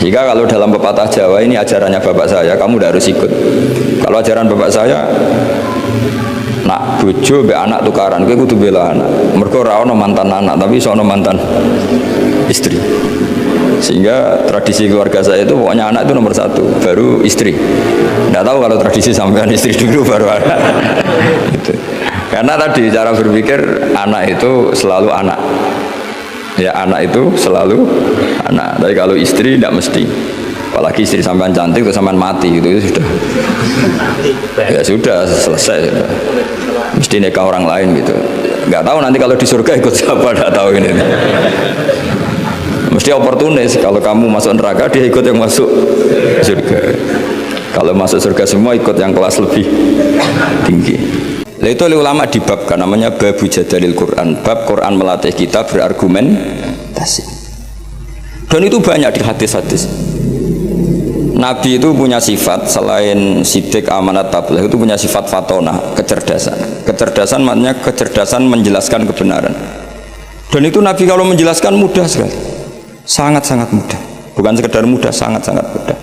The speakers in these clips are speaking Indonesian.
Jika kalau dalam pepatah Jawa ini ajarannya bapak saya, kamu tidak harus ikut. Kalau ajaran bapak saya, nak bojo be anak tukaran, kowe kudu bela anak. Mergo ora ono mantan anak, tapi iso ono mantan istri. Sehingga tradisi keluarga saya itu pokoknya anak itu nomor satu, baru istri. Tidak tahu kalau tradisi sampean istri dulu baru anak. Gitu. Karena tadi cara berpikir anak itu selalu anak. Ya anak itu selalu anak. Tapi kalau istri tidak mesti. Apalagi istri sampean cantik terus sampean mati gitu, itu sudah. Ya sudah selesai. Sudah. Mesti nikah orang lain gitu. Nggak tahu nanti kalau di surga ikut siapa, nggak tahu ini. Mesti oportunis, kalau kamu masuk neraka dia ikut yang masuk surga. Kalau masuk surga semua ikut yang kelas lebih tinggi. Nah, itu oleh ulama dibabkan namanya babu jadalil Quran, bab Quran melatih kita berargumentasi. Dan itu banyak di hadis-hadis. Nabi itu punya sifat selain sidik, amanat, tabligh, itu punya sifat fatonah, kecerdasan. Kecerdasan maknanya kecerdasan menjelaskan kebenaran. Dan itu Nabi kalau menjelaskan mudah sekali, sangat-sangat mudah. Bukan sekedar mudah, sangat-sangat mudah.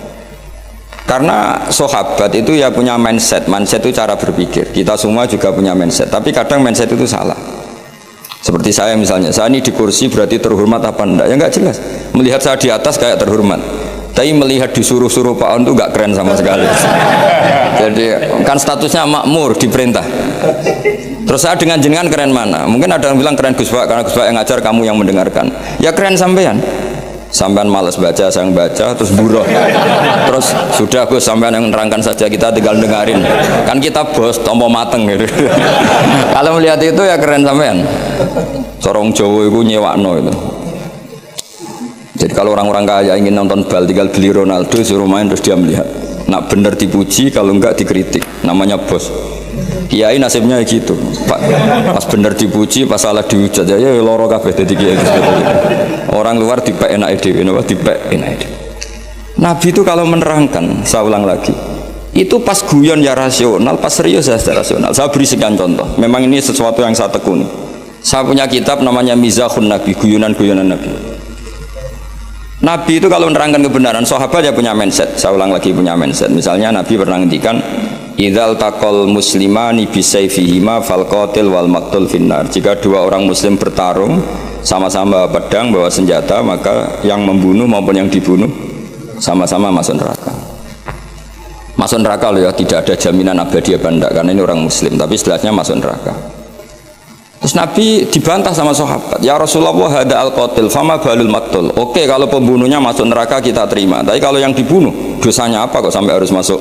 Karena sahabat itu ya punya mindset itu cara berpikir. Kita semua juga punya mindset, tapi kadang mindset itu salah. Seperti saya misalnya, saya ini di kursi berarti terhormat apa enggak? Ya enggak jelas. Melihat saya di atas kayak terhormat, tapi melihat disuruh-suruh Pak On itu enggak keren sama sekali. Jadi kan statusnya makmur, diperintah. Terus saya dengan jenengan keren mana? Mungkin ada yang bilang keren Gus Pak, karena Gus Pak yang ngajar, kamu yang mendengarkan. Ya keren sampean. Sampean malas baca, saya yang baca, terus buruh. Terus sudah Gus, sampean yang menerangkan saja, kita tinggal dengarin. Kan kita bos, tompo mateng gitu. Kalau melihat itu ya keren sampean. Sorong Jawa itu nyewakno itu. Jadi kalau orang-orang kaya ingin nonton bal, tinggal beli Ronaldo, suruh main terus dia melihat. Nak bener dipuji, kalau enggak dikritik. Namanya bos. Kiai nasibnya gitu. Pak, pas bener dipuji, pas salah dihujat ya loro kabeh dadi kiai. Orang luar dipek enak dhewe, napa dipek enak dhewe. Nabi itu kalau menerangkan, saya ulang lagi, itu pas guyon ya rasional, pas serius ya rasional. Saya beri sekian contoh. Memang ini sesuatu yang saya tekuni. Saya punya kitab namanya Mizahun Nabi, guyonan-guyonan Nabi. Nabi itu kalau menerangkan kebenaran, sahabat ya punya mindset. Saya ulang lagi, punya mindset. Misalnya Nabi pernah ngendikan, idzal taqal muslimani bisayfihima fal qatil wal maqtul finnar. Jika dua orang muslim bertarung sama-sama pedang bawa senjata, maka yang membunuh maupun yang dibunuh sama-sama masuk neraka. Masuk neraka loh ya, tidak ada jaminan abadi apa enggak, karena ini orang muslim, tapi setelahnya masuk neraka. Terus Nabi dibantah sama sahabat, ya Rasulullah hada al-qatil fama balul maqtul. Oke, kalau pembunuhnya masuk neraka kita terima, tapi kalau yang dibunuh dosanya apa kok sampai harus masuk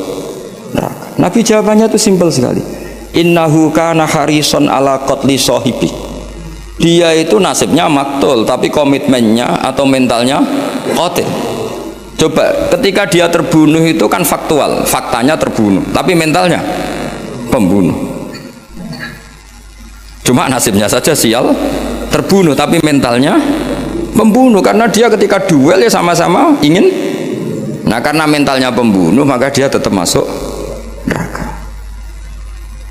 neraka? Nabi jawabannya itu simpel sekali, innahu kana harison ala qatli sahibi. Dia itu nasibnya maktul, tapi komitmennya atau mentalnya qatil. Coba ketika dia terbunuh itu kan faktual, faktanya terbunuh, tapi mentalnya pembunuh. Cuma nasibnya saja sial terbunuh, tapi mentalnya pembunuh, karena dia ketika duel ya sama-sama ingin. Nah karena mentalnya pembunuh, maka dia tetap masuk neraka.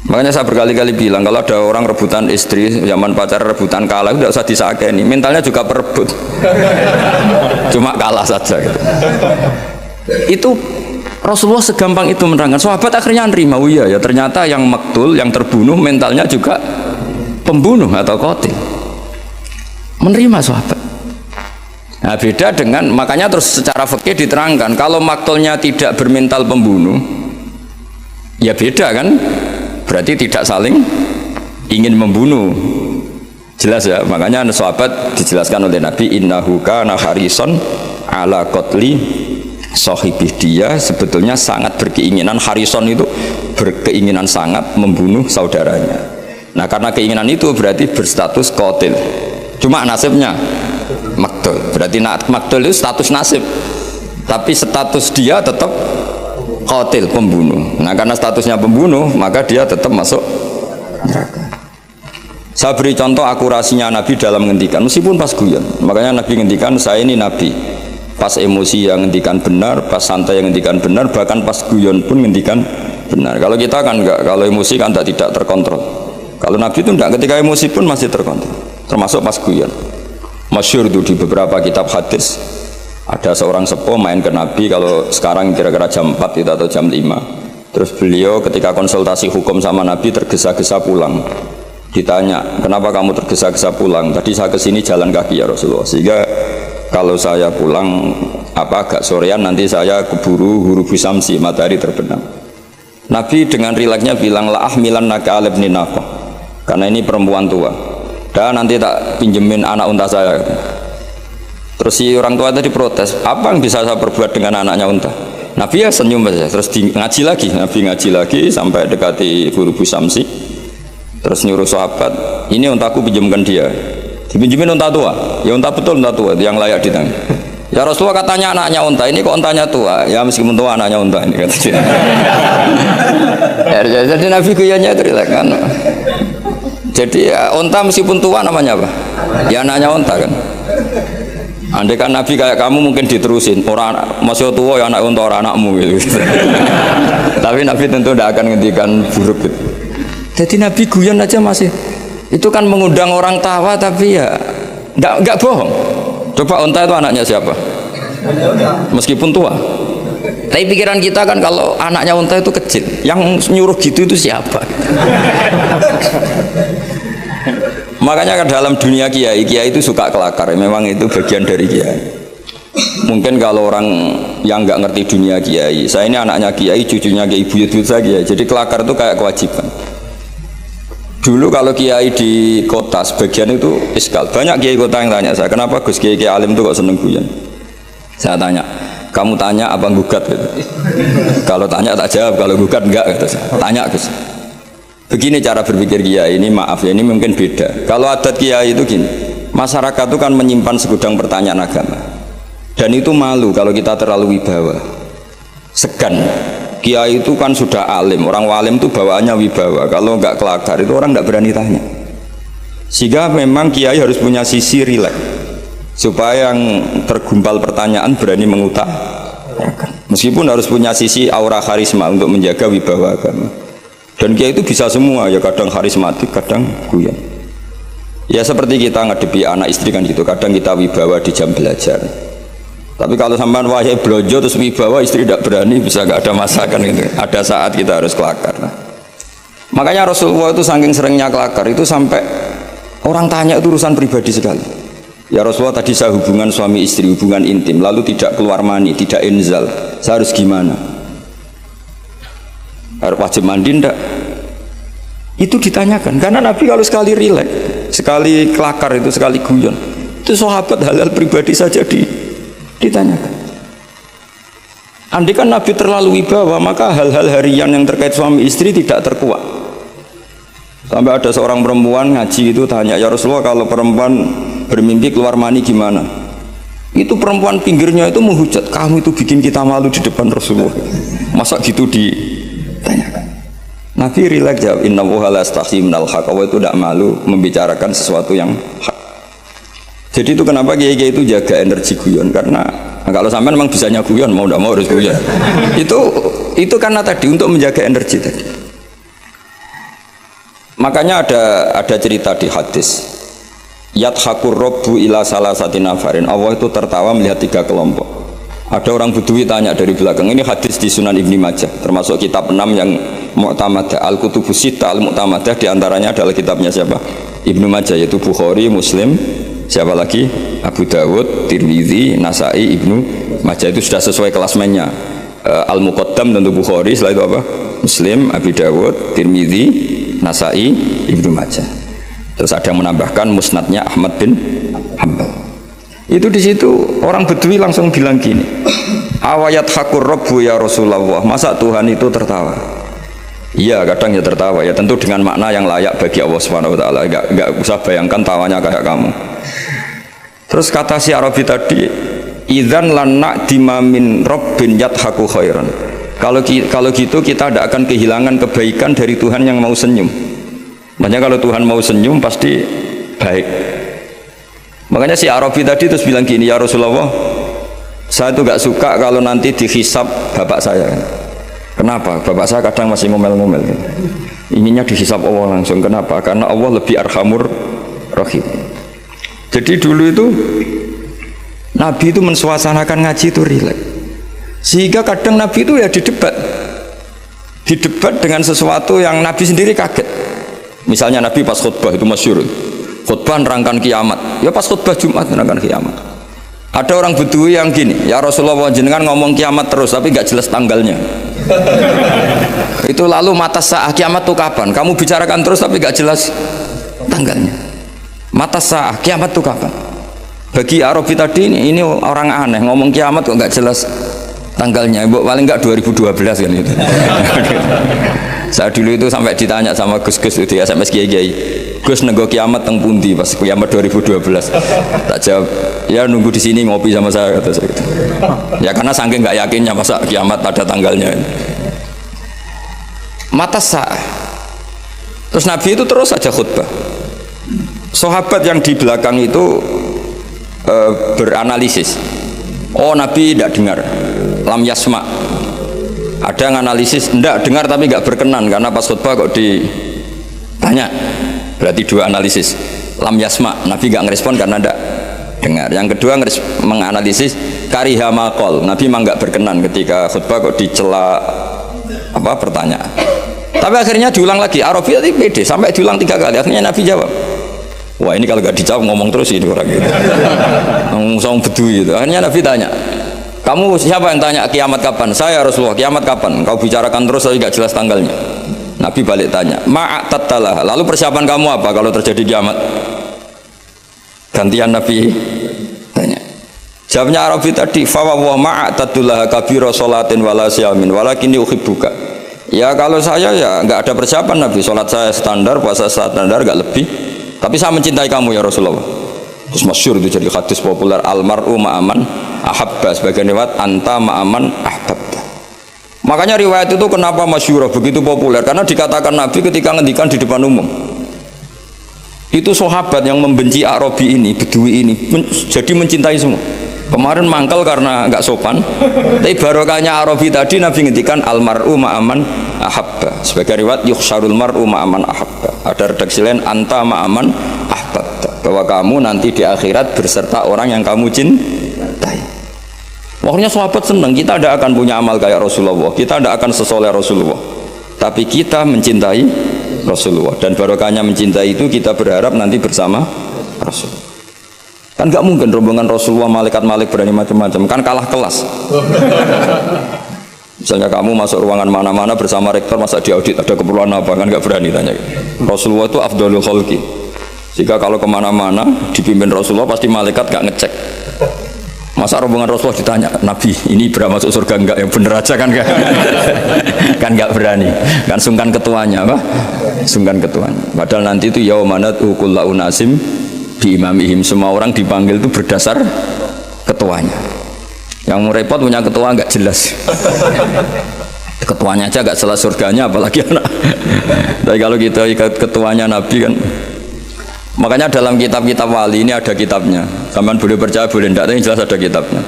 Makanya saya berkali-kali bilang, kalau ada orang rebutan istri, zaman pacar rebutan kalah, tidak usah disakeni, mentalnya juga perebut. Cuma kalah saja gitu. Itu Rasulullah segampang itu menerangkan. Sahabat akhirnya nerima, oh iya ya ternyata yang maktul, yang terbunuh mentalnya juga pembunuh atau qatil. Menerima sahabat. Nah beda dengan, makanya terus secara fikih diterangkan, kalau maktulnya tidak bermental pembunuh, ya beda kan? Berarti tidak saling ingin membunuh. Jelas ya, makanya sahabat dijelaskan oleh Nabi, innahu kana harison ala qatli sahibih. Dia sebetulnya sangat berkeinginan, harison itu berkeinginan sangat membunuh saudaranya. Nah karena keinginan itu berarti berstatus qatil. Cuma nasibnya maktul. Berarti maktul itu status nasib, tapi status dia tetap qatil, pembunuh. Nah karena statusnya pembunuh, maka dia tetap masuk neraka. Saya beri contoh akurasinya Nabi dalam menghentikan, meskipun pas guyon. Makanya Nabi menghentikan, saya ini Nabi, pas emosi yang menghentikan benar, pas santai yang menghentikan benar, bahkan pas guyon pun menghentikan benar. Kalau kita kan enggak, kalau emosi kan tidak terkontrol. Kalau Nabi itu enggak, ketika emosi pun masih terkontrol, termasuk pas guyon. Masyhur itu di beberapa kitab hadis, Ada seorang sepuh main ke Nabi, kalau sekarang kira-kira jam 4 itu atau jam 5. Terus beliau ketika konsultasi hukum sama Nabi tergesa-gesa pulang. Ditanya, kenapa kamu tergesa-gesa pulang? Tadi saya kesini jalan kaki ya Rasulullah, sehingga kalau saya pulang agak sorean nanti saya keburu huru busamsi, matahari terbenam. Nabi dengan rileksnya bilang, la ahmilan naka alibni naqah, karena ini perempuan tua, dan nanti tak pinjemin anak unta saya. Terus si orang tua tadi protes, apa yang bisa saya perbuat dengan anaknya unta? Nabi ya senyum saja. Terus ngaji lagi, Nabi ngaji lagi sampai dekati huru busamsi. Terus nyuruh sahabat, ini untaku pinjamkan dia. Dipinjemin unta tua, ya unta betul, unta tua yang layak ditangani. Ya Rasulullah katanya anaknya unta, ini kok untanya tua? Ya meskipun tua anaknya unta ini kata dia. Jadi Nabi guyanya itu kan. Jadi ya, unta meskipun tua namanya apa? Ya anaknya unta kan. Andai kan Nabi kayak kamu mungkin diterusin, orang masih tua ya anak unta orang anakmu gitu. Tapi Nabi tentu tidak akan ngendikan buruk gitu. Jadi Nabi guyon aja masih, itu kan mengundang orang tawa tapi ya nggak bohong. Coba unta itu anaknya siapa? Meskipun tua. Tapi pikiran kita kan kalau anaknya unta itu kecil, yang nyuruh gitu itu siapa? Makanya dalam dunia kiai itu suka kelakar. Memang itu bagian dari kiai. Mungkin kalau orang yang nggak ngerti dunia kiai, saya ini anaknya kiai, cucunya kiai, buyut saya kiai. Jadi kelakar itu kayak kewajiban. Dulu kalau kiai di kota sebagian itu iskal. Banyak kiai kota yang tanya saya, kenapa Gus kiai alim itu kok seneng guyon? Saya tanya, kamu tanya apa gugat? Gitu. Kalau tanya tak jawab, kalau gugat enggak. Gitu. Tanya Gus. Begini cara berpikir kiai ini, maaf ya, ini mungkin beda. Kalau adat kiai itu gini, masyarakat itu kan menyimpan segudang pertanyaan agama, dan itu malu kalau kita terlalu wibawa, segan. Kiai itu kan sudah alim, orang walim itu bawaannya wibawa. Kalau nggak kelakar itu orang nggak berani tanya. Sehingga memang kiai harus punya sisi rileks, supaya yang tergumpal pertanyaan berani mengutarakan. Meskipun harus punya sisi aura karisma untuk menjaga wibawa agama. Dan kiai itu bisa semua, ya kadang karismatik, kadang guyon. Ya seperti kita ngadepi anak istri kan gitu, kadang kita wibawa di jam belajar. Tapi kalau sampean wahai blojo terus wibawa, istri tidak berani, bisa nggak ada masakan gitu. Ada saat kita harus kelakar. Nah, makanya Rasulullah itu saking seringnya kelakar itu sampai orang tanya itu urusan pribadi sekali. Ya Rasulullah tadi saya hubungan suami istri, hubungan intim, lalu tidak keluar mani, tidak inzal, saya harus gimana? Harus wajib mandi enggak? Itu ditanyakan karena Nabi kalau sekali rileks, sekali kelakar itu, sekali guyon, itu sahabat halal pribadi saja ditanyakan. Andai kan Nabi terlalu wibawa, maka hal-hal harian yang terkait suami istri tidak terkuat. Sampai ada seorang perempuan ngaji itu tanya, ya Rasulullah kalau perempuan bermimpi keluar mani gimana? Itu perempuan pinggirnya itu menghujat, kamu itu bikin kita malu di depan Rasulullah. Masa gitu ditanyakan? Nabi rileks jawab, innallaha la yastahi minal haq. Allah itu tidak malu membicarakan sesuatu yang hak. Jadi itu kenapa kiai-kiai itu jaga energi guyon, karena kalau sampai memang bisanya guyon, mau tidak mau harus guyon. itu karena tadi untuk menjaga energi tadi. Makanya ada cerita di hadis, yadhakur robbu ila salasati nafarin. Allah itu tertawa melihat 3 kelompok. Ada orang Bedui tanya dari belakang, ini hadis di Sunan Ibni Majah, termasuk kitab 6 yang mu'tamadah, Al-Kutubus Sittah Al-Mu'tamadah, diantaranya adalah kitabnya siapa? Ibnu Majah, yaitu Bukhari, Muslim, siapa lagi? Abu Dawud, Tirmidzi, Nasai, Ibnu Majah. Itu sudah sesuai kelasmennya. Al-Muqaddam tentu Bukhari, setelah itu apa? Muslim, Abu Dawud, Tirmidzi, Nasai, Ibnu Majah. Terus ada yang menambahkan musnadnya Ahmad bin Hanbal. Itu di situ orang Bedui langsung bilang gini, awayat hakur robbu ya Rasulullah, masa Tuhan itu tertawa? Iya, kadang ya tertawa, ya tentu dengan makna yang layak bagi Allah Subhanahu wa taala. Enggak usah bayangkan tawanya kayak kamu. Terus kata si Arabi tadi, idzan lana dimamin rabbin yadhaku khairan. Kalau gitu kita tidak akan kehilangan kebaikan dari Tuhan yang mau senyum. Makanya kalau Tuhan mau senyum pasti baik. Makanya si Arabi tadi terus bilang gini, ya Rasulullah, saya itu gak suka kalau nanti dihisab bapak saya. Kenapa? Bapak saya kadang masih ngomel-ngomel. Inginnya dihisab Allah langsung. Kenapa? Karena Allah lebih arhamur rahim. Jadi dulu itu Nabi itu mensuasanakan ngaji itu rileks. Sehingga kadang Nabi itu ya didebat dengan sesuatu yang Nabi sendiri kaget. Misalnya Nabi pas khutbah itu masyhur, khutbah nerangkan kiamat. Ya pas khutbah Jumat nerangkan kiamat. Ada orang Bedui yang gini, ya Rasulullah jenengan ngomong kiamat terus tapi nggak jelas tanggalnya. Itu lalu mata sa'ah kiamat itu kapan? Kamu bicarakan terus tapi nggak jelas tanggalnya. Mata sa'ah kiamat itu kapan? Bagi Arabi tadi ini orang aneh ngomong kiamat kok nggak jelas tanggalnya. Paling nggak 2012 kan itu. Saya dulu itu sampai ditanya sama Gus-Gus itu ya SMS Kiai, Gus nego kiamat teng pundi pas kiamat 2012. Tak jawab, ya nunggu di sini ngopi sama saya kata saya gitu. Ya karena saking nggak yakinnya masa kiamat ada tanggalnya. Mata sa'ah. Terus Nabi itu terus saja khutbah. Sahabat yang di belakang itu beranalisis. Oh Nabi tidak dengar, lam yasma. Ada yang analisis, enggak dengar tapi enggak berkenan karena pas khutbah kok ditanya. Berarti dua analisis. Lam yasma, Nabi enggak ngerespon karena enggak dengar. Yang kedua menganalisis kariha maqol. Nabi memang enggak berkenan ketika khutbah kok dicela pertanyaan. Tapi akhirnya diulang lagi. Arabi tadi pede sampai diulang 3 kali. Akhirnya Nabi jawab. Wah ini kalau enggak dijawab ngomong terus ini orang gitu. Ngomong Bedui gitu. Akhirnya Nabi tanya, kamu siapa yang tanya kiamat kapan? Saya Rasulullah, kiamat kapan? Kau bicarakan terus tapi nggak jelas tanggalnya. Nabi balik tanya, ma'atattalah. Lalu persiapan kamu apa kalau terjadi kiamat? Gantian Nabi tanya. Jawabnya Arabi tadi, fa wa ma'atattalah kabira sholatin wala siyamin walakinni uhibbuka. Ya kalau saya ya nggak ada persiapan Nabi, sholat saya standar, puasa standar nggak lebih. Tapi saya mencintai kamu ya Rasulullah. Terus masyhur itu jadi hadis populer, almar'u ma'aman ahabba, sebagian riwayat anta ma'aman ahbabta. Makanya riwayat itu kenapa masyhur begitu populer, karena dikatakan Nabi ketika ngendikan di depan umum itu sahabat yang membenci Arabi ini, Bedui ini jadi mencintai semua. Kemarin mangkal karena nggak sopan, tapi barokahnya Arabi tadi Nabi ngendikan almar'u ma'aman ahabba, sebagai riwayat yuhsyarul mar'u ma'aman ahabba. Ada redaksi lain anta ma'aman ahbabta, bahwa kamu nanti di akhirat berserta orang yang kamu cintai. Makanya sahabat senang, kita tidak akan punya amal kayak Rasulullah, kita tidak akan sesoleh Rasulullah, tapi kita mencintai Rasulullah, dan barokahnya mencintai itu kita berharap nanti bersama Rasulullah. Kan nggak mungkin rombongan Rasulullah malaikat-malaikat berani macam-macam, kan kalah kelas. Misalnya kamu masuk ruangan mana-mana bersama rektor, masa diaudit ada keperluan apa, kan nggak berani tanya. Rasulullah itu afdhalul khalqi. Jika kalau kemana-mana dipimpin Rasulullah pasti malaikat nggak ngecek. Masa rombongan Rasulullah ditanya, Nabi ini berapa masuk surga enggak, yang bener aja kan enggak. Kan nggak berani, kan sungkan ketuanya apa? Sungkan ketuanya. Padahal nanti itu yaumanat kullu unasim bi imamihim, semua orang dipanggil itu berdasar ketuanya. Yang mau repot punya ketua nggak jelas. Ketuanya aja nggak jelas surganya, apalagi anak. Tapi kalau kita ikat ketuanya Nabi kan. Makanya dalam kitab-kitab wali ini ada kitabnya. Sampean boleh percaya boleh tidak, tapi jelas ada kitabnya.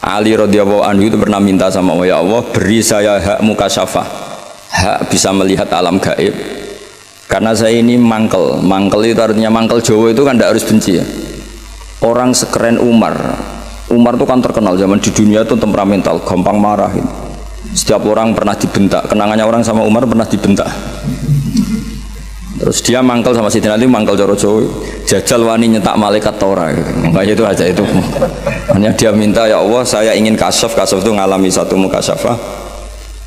Ali radhiyallahu anhu itu pernah minta sama Allah, ya Allah beri saya hak mukasyafah, hak bisa melihat alam gaib. Karena saya ini mangkel itu artinya mangkel Jawa itu kan tidak harus benci ya. Orang sekeren Umar itu kan terkenal zaman di dunia itu temperamental, gampang marah gitu. Setiap orang pernah dibentak, kenangannya orang sama Umar pernah dibentak. Terus dia mangkel sama Sidina Ali, mangkel Jawa Jawa, jajal wani nyetak malaikat Torah gitu. Makanya itu aja itu. Hanya dia minta, ya Allah saya ingin kasyaf itu ngalami satu mukasyafah,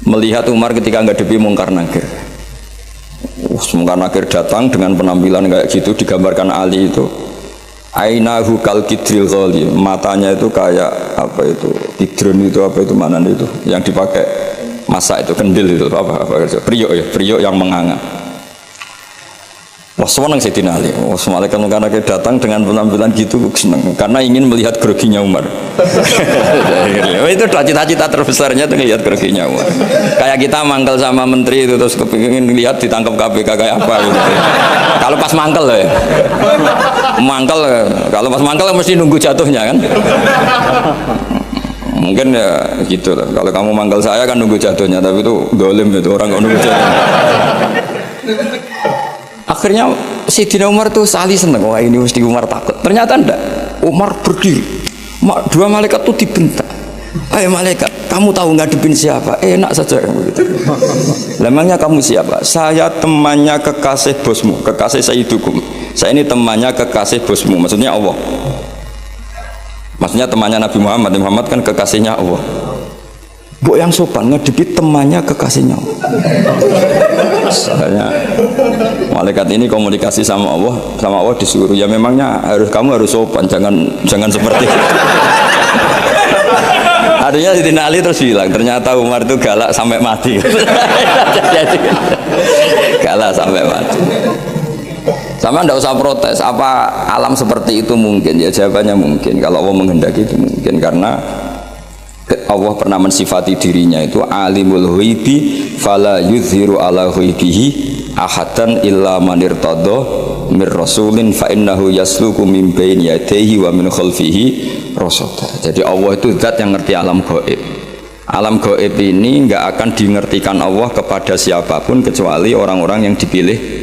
melihat Umar ketika ngadepi mungkar nakir. Mungkar nakir datang dengan penampilan kayak gitu, digambarkan Ali itu ainahu kal kidril ghali, matanya itu kayak apa itu kidron itu apa itu mana itu yang dipakai masak itu kendil itu apa priok ya, priok yang menganga. Wah senang Sayyidina Ali. Wah malaikat mungkar nakir datang dengan penampilan gitu senang karena ingin melihat groginya Umar. Itu cita-cita terbesarnya tuh lihat groginya Umar. Kayak kita mangkel sama menteri itu terus kepingin lihat ditangkap KPK kayak apa gitu. Kalau pas mangkel ya. Mangkel kalau pas mangkel mesti nunggu jatuhnya kan. Mungkin ya gitu lah. Kalau kamu mangkel saya kan nunggu jatuhnya, tapi itu dolim itu orang nggak nunggu jatuhnya. Akhirnya Sayyidina Umar tuh sali seneng, wah ini mesti Umar takut. Ternyata enggak, Umar berdiri Dua malaikat itu dibentak. Ayo malaikat, kamu tahu ngadepin siapa? Enak saja begitu. Lemangnya kamu siapa? Saya temannya kekasih bosmu, kekasih sayyidukum. Saya ini temannya kekasih bosmu, maksudnya Allah. Maksudnya temannya Nabi Muhammad. Nabi Muhammad kan kekasihnya Allah. Bu yang sopan ngadepi temannya kekasihnya Allah. Soalnya malaikat ini komunikasi sama Allah disuruh ya memangnya kamu harus sopan, jangan seperti itu. Artinya Sayyidina Ali terus bilang ternyata Umar itu galak sampai mati. Galak sampai mati. Sama ndak usah protes, apa alam seperti itu mungkin? Ya jawabannya mungkin. Kalau Allah menghendaki itu mungkin, karena Allah pernah mensifati dirinya itu alimul ghaibi fala yuzhiru ala ghaibihi ahadan illa man irtada mir rasulin fa innahu yasluku min baini yadayhi wa min khalfihi rasada. Jadi Allah itu zat yang ngerti alam gaib. Alam gaib ini enggak akan dingertikan Allah kepada siapapun kecuali orang-orang yang dipilih.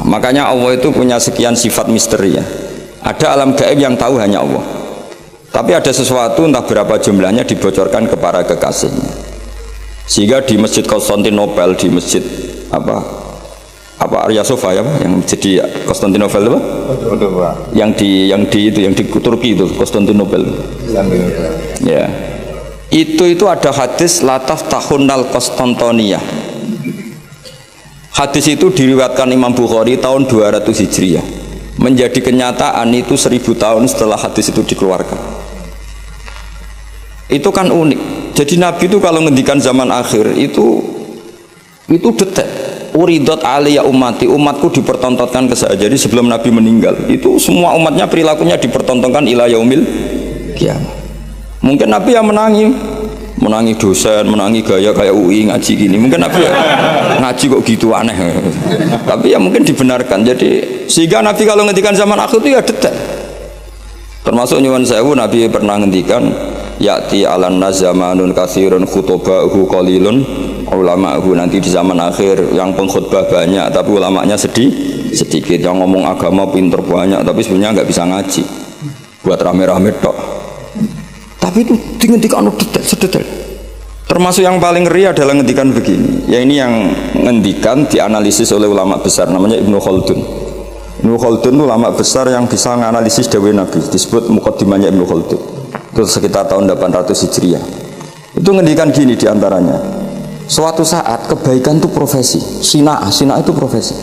Makanya Allah itu punya sekian sifat misteri ya. Ada alam gaib yang tahu hanya Allah. Tapi ada sesuatu entah berapa jumlahnya dibocorkan kepada kekasihnya. Sehingga di Masjid Konstantinopel, di Masjid Arya Sofia yang jadi Konstantinopel apa? Yang di Turki itu Konstantinopel. Ya. Itu ada hadis lataf tahunal Konstantiniyah. Hadis itu diriwayatkan Imam Bukhari tahun 200 Hijriah. Menjadi kenyataan itu 1000 tahun setelah hadis itu dikeluarkan. Itu kan unik. Jadi Nabi itu kalau ngendikan zaman akhir itu detail. Uridot aliyah ummati, umatku dipertontonkan ke saya. Jadi sebelum Nabi meninggal itu semua umatnya perilakunya dipertontonkan ila yaumil kiamat. Mungkin Nabi yang menangi dosen, menangi gaya kayak UI ngaji gini. Mungkin Nabi ngaji kok gitu aneh. Tapi ya mungkin dibenarkan. Jadi sehingga Nabi kalau ngendikan zaman akhir itu ya detail. Termasuk nyuwun sewu Nabi pernah ngendikan ya'ti alan nazamanun katsirun khutoba'uhu qalilun ulama'uhu, nanti di zaman akhir yang pengkhutbah banyak tapi ulamanya sedikit, yang ngomong agama pinter banyak tapi sebenarnya nggak bisa ngaji buat rame-rame tok. Tapi itu ngendikan sedetail. Termasuk yang paling ngeri adalah ngendikan begini. Ya ini yang ngendikan dianalisis oleh ulama besar namanya Ibnu Khaldun. Ibnu Khaldun itu ulama besar yang bisa menganalisis dawuh Nabi, disebut muqaddimahnya Ibnu Khaldun. Itu sekitar tahun 800 Hijriah. Itu ngendikan gini diantaranya, suatu saat kebaikan itu profesi, sina'ah itu profesi.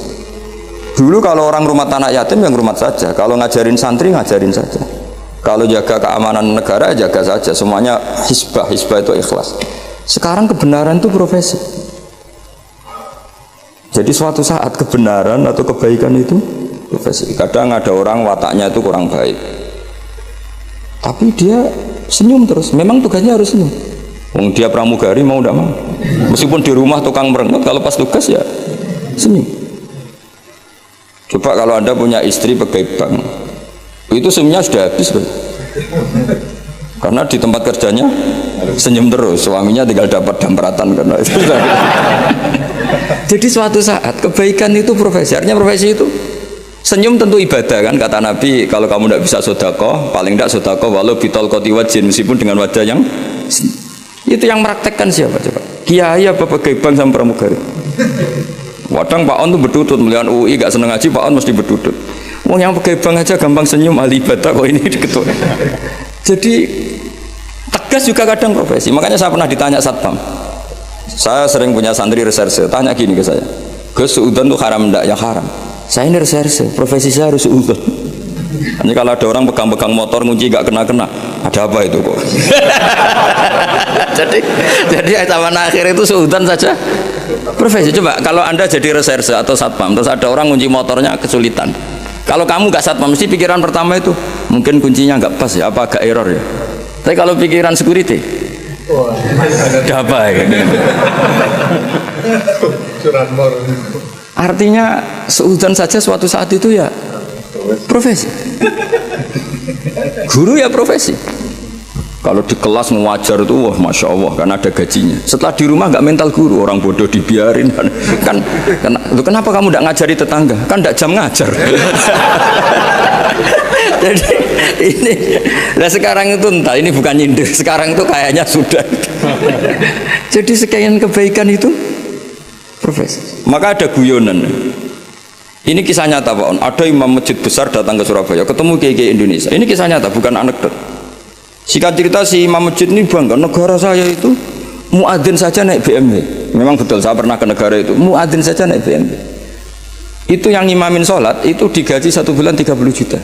Dulu kalau orang rumah anak yatim yang rumah saja, kalau ngajarin santri ngajarin saja, kalau jaga keamanan negara jaga saja, semuanya hisbah itu ikhlas. Sekarang kebenaran itu profesi. Jadi suatu saat kebenaran atau kebaikan itu profesi. Kadang ada orang wataknya itu kurang baik, tapi dia senyum terus. Memang tugasnya harus senyum. Dia pramugari mau tidak mau. Meskipun di rumah tukang merengut, kalau pas tugas ya senyum. Coba kalau Anda punya istri pegawai bank, itu senyumnya sudah habis. Karena di tempat kerjanya senyum terus, suaminya tinggal dapat dampratan karena itu. Jadi suatu saat kebaikan itu profesi. Artinya profesi itu senyum tentu ibadah kan, kata Nabi, kalau kamu tidak bisa sedekah, paling tidak sedekah walau bitol koti wajin, meskipun dengan wajah yang itu. Yang meraktekkan siapa coba? Kiai apa pegawai bank sama pramugari? Kadang Pak On tuh berdudut melihat UI gak seneng ngaji, Pak On mesti berdudut. Wong yang pegawai bank aja gampang senyum, ahli ibadah kok ini ketua. Jadi tegas juga kadang profesi. Makanya saya pernah ditanya satpam. Saya sering punya santri reserse, tanya gini ke saya, Gus, suudzon tuh haram enggak? Ya haram. Saya ini reserse, profesi saya harus suudzon. Hanya kalau ada orang pegang-pegang motor ngunci gak kena-kena, ada apa itu kok? jadi zaman akhir itu suudzon saja profesi. Coba kalau Anda jadi reserse atau satpam, terus ada orang ngunci motornya kesulitan. Kalau kamu gak satpam, mesti pikiran pertama itu mungkin kuncinya nggak pas ya, apa agak error ya. Tapi kalau pikiran security, ada apa ya? Artinya seudon saja suatu saat itu ya profesi. Guru ya profesi. Kalau di kelas mengajar itu wah masya Allah karena ada gajinya. Setelah di rumah nggak mental guru, orang bodoh dibiarin kan kenapa kamu nggak ngajari tetangga? Kan nggak jam ngajar. Jadi ini, nah sekarang itu entah ini bukan nyindir, sekarang itu kayaknya sudah. Jadi sekian kebaikan itu profesi. Maka ada guyonan. Ini kisah nyata Pak On. Ada imam masjid besar datang ke Surabaya, ketemu kiai Indonesia. Ini kisah nyata, bukan anekdot. Singkat cerita si imam masjid ini bangga, negara saya itu muadzin saja naik BMW. Memang betul, saya pernah ke negara itu. Muadzin saja naik BMW. Itu yang imamin sholat itu digaji 1 bulan 30 juta.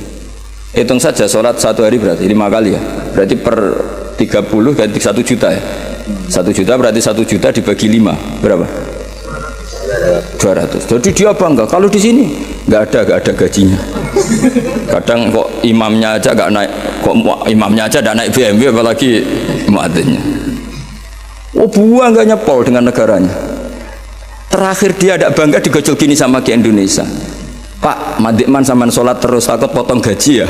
Hitung saja sholat 1 hari berarti 5 kali ya. Berarti per 30 ganti 1 juta ya. 1 juta berarti 1 juta dibagi 5 berapa? 200. Jadi dia bangga. Kalau di sini nggak ada gajinya. Kadang kok imamnya aja nggak naik, kok imamnya aja nggak naik BMW apalagi muadzinnya. Oh buah nggak nyepol dengan negaranya. Terakhir dia ada bangga digojol gini sama ke Indonesia. Pak, Madikman sama sholat terus takut potong gaji ya.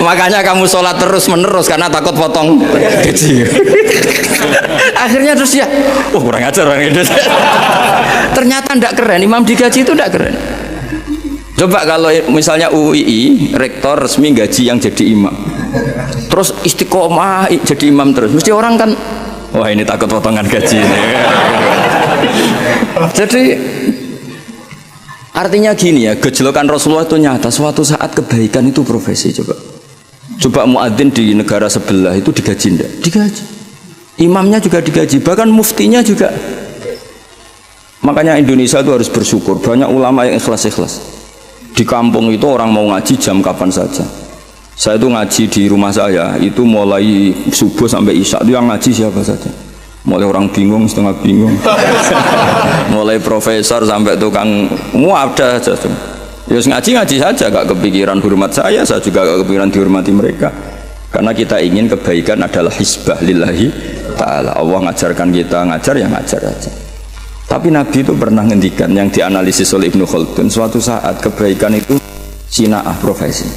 Makanya kamu sholat terus menerus karena takut potong gaji. Akhirnya terus ya, wah kurang ajar orang Indonesia. Ternyata tidak keren, imam digaji itu tidak keren. Coba kalau misalnya UII rektor resmi gaji yang jadi imam, terus istiqomah jadi imam terus, mesti orang kan, wah ini takut potongan gaji ini. Jadi artinya gini ya, gejolokan Rasulullah itu nyata. Suatu saat kebaikan itu profesi. Coba muadzin di negara sebelah itu digaji enggak? Digaji. Imamnya juga digaji, bahkan muftinya juga. Makanya Indonesia itu harus bersyukur, banyak ulama yang ikhlas-ikhlas. Di kampung itu orang mau ngaji jam kapan saja. Saya itu ngaji di rumah saya, itu mulai subuh sampai isya, itu yang ngaji siapa saja. Mulai orang bingung, setengah bingung. Mulai profesor sampai tukang, semua ada aja. Ya ngaji saja, gak kepikiran hormat saya juga gak kepikiran dihormati mereka. Karena kita ingin kebaikan adalah hisbah lillahi ta'ala. Allah ngajarkan kita, ngajar ya ngajar aja. Tapi Nabi itu pernah ngendikan yang dianalisis oleh Ibnu Khaldun, suatu saat kebaikan itu sina'ah profesi.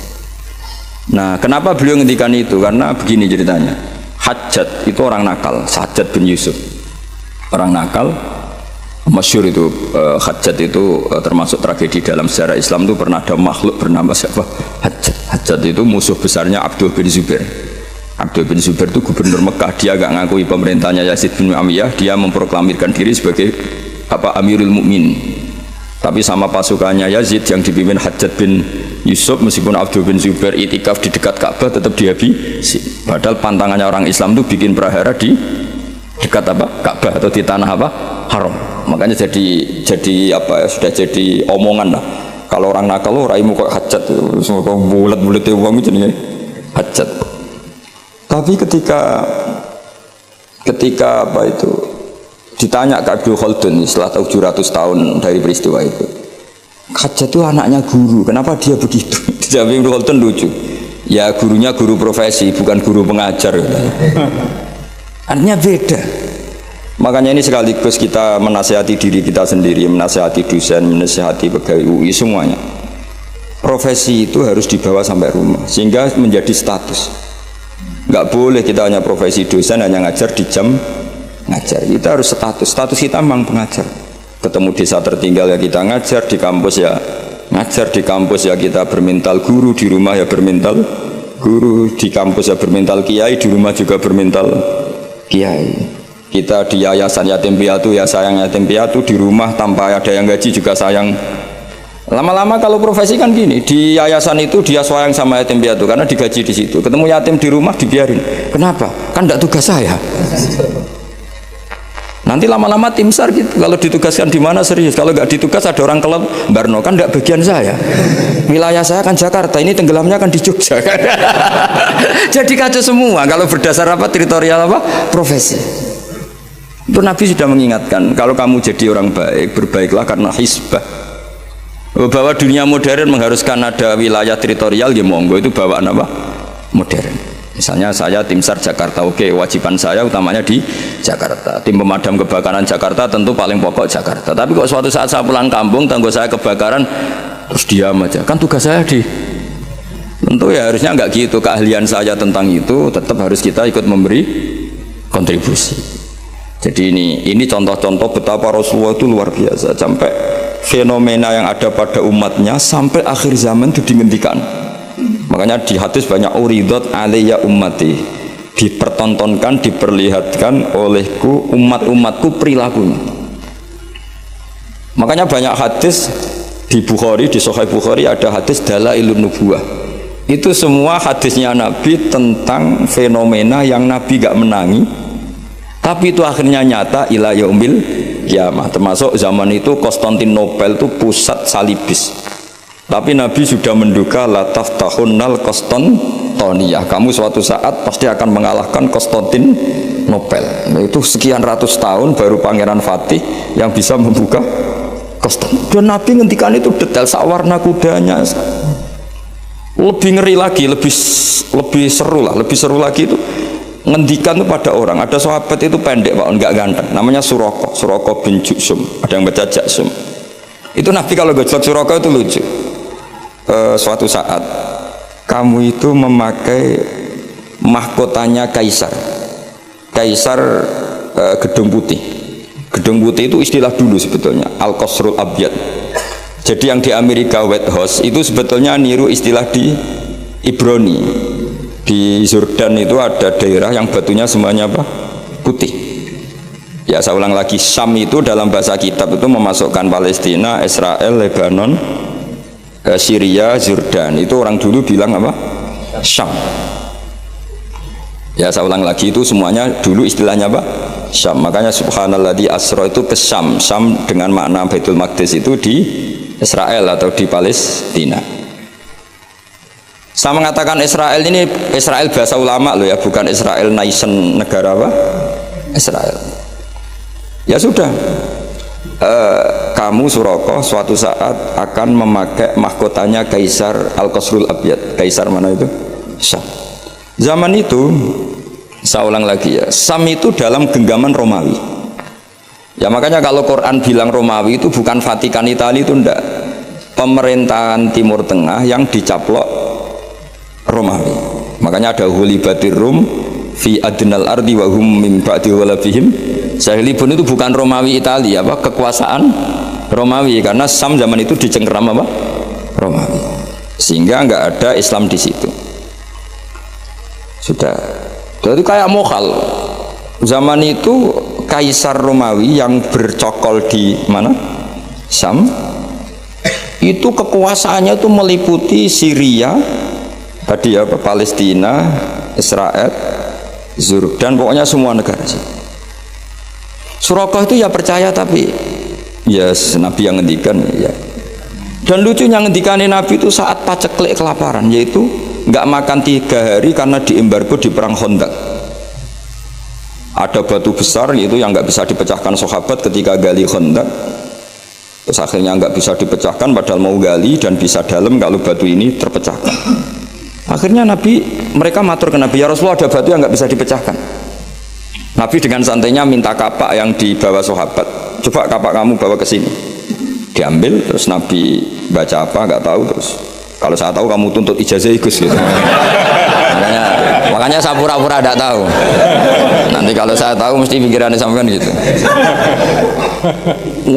Nah kenapa beliau ngendikan itu? Karena begini ceritanya. Hajjat itu orang nakal, Hajjat bin Yusuf orang nakal, masyhur itu. Hajjat itu termasuk tragedi dalam sejarah Islam. Itu pernah ada makhluk bernama siapa? Hajjat itu musuh besarnya Abdul bin Zubair. Abdul bin Zubair itu gubernur Mekah, dia gak ngakui pemerintahnya Yazid bin Muawiyah, dia memproklamirkan diri sebagai Amirul Mukminin. Tapi sama pasukannya Yazid yang dipimpin Hajjat bin Yusuf, meskipun Abdul bin Zubair itikaf di dekat Ka'bah tetap dihabisi. Padahal pantangannya orang Islam itu bikin prahara di dekat Ka'bah atau di tanah haram. Makanya jadi apa ya, sudah jadi omongan lah. Kalau orang nakal lo raimu kok Hajjat, semua bulat-bulat uang itu nih Hajjat. Tapi ketika apa itu ditanya ke Abdul Khaldun setelah 700 tahun dari peristiwa itu, Hajjat itu anaknya guru, kenapa dia begitu? Dijawab Ibnu Khaldun lucu, ya gurunya guru profesi bukan guru pengajar. Artinya beda. Makanya ini sekaligus kita menasihati diri kita sendiri, menasihati dosen, menasihati pegawai UI semuanya. Profesi itu harus dibawa sampai rumah sehingga menjadi status. Nggak boleh kita hanya profesi dosen, hanya ngajar di jam ngajar. Kita harus status kita memang pengajar. Ketemu desa tertinggal ya kita ngajar, di kampus ya ngajar, di kampus ya kita bermental guru, di rumah ya bermental guru, di kampus ya bermental kiai, di rumah juga bermental kiai. Kita di yayasan yatim piatu ya sayang yatim piatu, di rumah tanpa ada yang gaji juga sayang. Lama-lama kalau profesi kan gini, di yayasan itu dia sayang sama yatim piatu karena digaji di situ. Ketemu yatim di rumah dibiarin. Kenapa? Kan tidak tugas saya. Nanti lama-lama tim SAR gitu, kalau ditugaskan di mana serius, kalau nggak ditugas ada orang kelab Barno kan nggak bagian saya. Wilayah saya kan Jakarta, ini tenggelamnya kan di Jogja. Jadi kacau semua kalau berdasar apa teritorial apa profesi. Itu Nabi sudah mengingatkan, kalau kamu jadi orang baik, berbaiklah karena hisbah. Bahwa dunia modern mengharuskan ada wilayah teritorial, ya monggo, itu bawaan apa? Modern. Misalnya saya tim SAR Jakarta, oke, wajiban saya utamanya di Jakarta. Tim pemadam kebakaran Jakarta tentu paling pokok Jakarta. Tapi kok suatu saat saya pulang kampung, tanggo saya kebakaran, terus diam aja. Kan tugas saya di... Tentu ya harusnya nggak gitu, keahlian saya tentang itu tetap harus kita ikut memberi kontribusi. Jadi ini contoh-contoh betapa Rasulullah itu luar biasa, sampai fenomena yang ada pada umatnya sampai akhir zaman itu dihentikan. Makanya di hadis banyak uridat alayya ummati, dipertontonkan, diperlihatkan olehku umat-umatku perilakunya. Makanya banyak hadis di Bukhari, di Sahih Bukhari ada hadis dalailun nubuwah. Itu semua hadisnya Nabi tentang fenomena yang Nabi gak menangi, tapi itu akhirnya nyata ila yaumil kiamah. Termasuk zaman itu Konstantinopel itu pusat salibis, tapi Nabi sudah menduga la taftahunnal Konstantiniyah, kamu suatu saat pasti akan mengalahkan Konstantinopel. Nah, itu sekian ratus tahun baru Pangeran Fatih yang bisa membuka Konstantinopel. Dan Nabi ngendikan itu detail, sawarna kudanya. Lebih ngeri lagi, lebih seru lah, lebih seru lagi itu ngendikan itu pada orang. Ada sahabat itu pendek Pak, enggak ganteng, namanya Suroko bin Juksum, ada yang baca Jaksum. Itu Nabi kalau gojlok Suroko itu lucu. Suatu saat kamu itu memakai mahkotanya Kaisar Gedung Putih. Gedung Putih itu istilah dulu sebetulnya, Al-Qasrul Abyad. Jadi yang di Amerika White House itu sebetulnya niru istilah di Ibrani. Di Jordan itu ada daerah yang batunya semuanya apa? Putih. Ya saya ulang lagi, Syam itu dalam bahasa kitab itu memasukkan Palestina, Israel, Lebanon, Syria, Jordan. Itu orang dulu bilang apa? Syam. Ya saya ulang lagi, itu semuanya dulu istilahnya apa? Syam. Makanya subhanalladzi asra itu ke Syam. Syam dengan makna Baitul Maqdis itu di Israel atau di Palestina. Saya mengatakan Israel ini, Israel bahasa ulama loh ya, bukan Israel nation negara apa? Israel. Ya sudah, kamu Suroko suatu saat akan memakai mahkotanya Kaisar Al-Qasrul Abyad. Kaisar mana itu? Syam. Zaman itu, saya ulang lagi ya, Syam itu dalam genggaman Romawi. Ya makanya kalau Quran bilang Romawi itu bukan Vatikan Italia, itu enggak. Pemerintahan Timur Tengah yang dicaplok Romawi. Makanya ada hulibatir Rum fi adnal ardi wa hum min ba'di walabihim sahilibun, itu bukan Romawi Italia, apa kekuasaan Romawi, karena Sam zaman itu dicengkeram apa? Romawi. Sehingga enggak ada Islam di situ. Sudah. Jadi kayak mokhal. Zaman itu Kaisar Romawi yang bercokol di mana? Sam. Itu kekuasaannya itu meliputi Syria, tadi ya, Palestina, Israel, Jordan, pokoknya semua negara sih. Suroko itu ya percaya, tapi ya Nabi yang ngendikan ya. Dan lucunya ngendikannya Nabi itu saat paceklik kelaparan, yaitu nggak makan 3 hari karena diembargo di perang Khandaq. Ada batu besar itu yang nggak bisa dipecahkan sahabat ketika gali Khandaq. Terus akhirnya nggak bisa dipecahkan padahal mau gali dan bisa dalam kalau batu ini terpecahkan. Akhirnya mereka matur ke Nabi, ya Rasulullah ada batu yang nggak bisa dipecahkan. Nabi dengan santainya minta kapak yang dibawa sahabat, coba kapak kamu bawa ke sini. Diambil, terus Nabi baca apa nggak tahu, terus kalau saya tahu kamu tuntut ijazah Gus gitu. Makanya saya pura-pura tidak tahu. Nanti kalau saya tahu mesti pikirannya sampean gitu.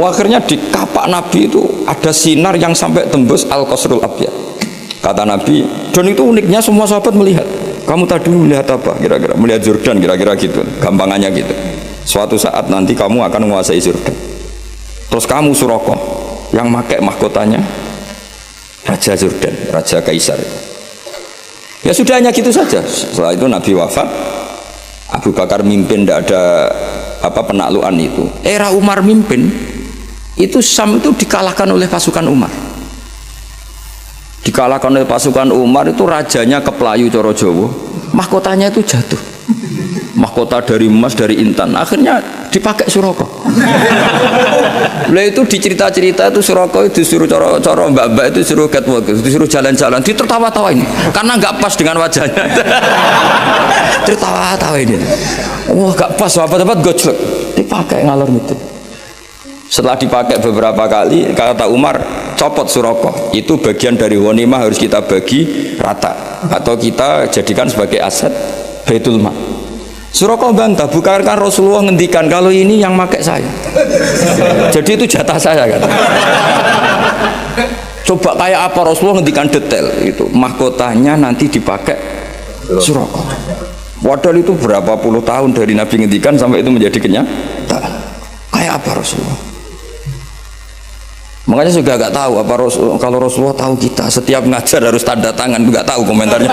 Akhirnya di kapak Nabi itu ada sinar yang sampai tembus Al-Qasrul Abyad. Kata Nabi, dan itu uniknya semua sahabat melihat. Kamu tadi melihat apa? Kira-kira melihat Jordan, kira-kira gitu. Gampangannya gitu. Suatu saat nanti kamu akan menguasai Jordan. Terus kamu Suroko yang pakai mahkotanya Raja Jordan, Raja Kaisar. Ya sudah, hanya gitu saja. Setelah itu Nabi wafat, Abu Bakar mimpin, tidak ada penaklukan itu. Era Umar mimpin, itu Syam itu dikalahkan oleh pasukan Umar. Dikalahkan oleh pasukan Umar itu rajanya keplayu coro Jawa, mahkotanya itu jatuh. Mahkota dari emas, dari intan, akhirnya dipakai Suroko. Lah itu dicerita-cerita itu Suroko itu disuruh coro mbak-mbak itu suruh catwalk, disuruh jalan-jalan, ditertawa-tawain karena nggak pas dengan wajahnya. Tertawa-tawain ini. Wah, nggak pas, apa-apa gojlek. Dipakai ngalor gitu. Setelah dipakai beberapa kali, kata Umar, copot Suroko. Itu bagian dari ghanimah, harus kita bagi rata atau kita jadikan sebagai aset Baitul Mal. Suraka bantah, bukankah Rasulullah ngendikan kalau ini yang pakai saya. Jadi itu jatah saya kan. Coba kayak apa Rasulullah ngendikan detail itu, mahkotanya nanti dipakai Suraka. Padahal itu berapa puluh tahun dari Nabi ngendikan sampai itu menjadi kenyataan. Kayak apa Rasulullah? Makanya juga nggak tahu apa kalau Rasulullah tahu kita setiap ngajar harus tanda tangan, nggak tahu komentarnya.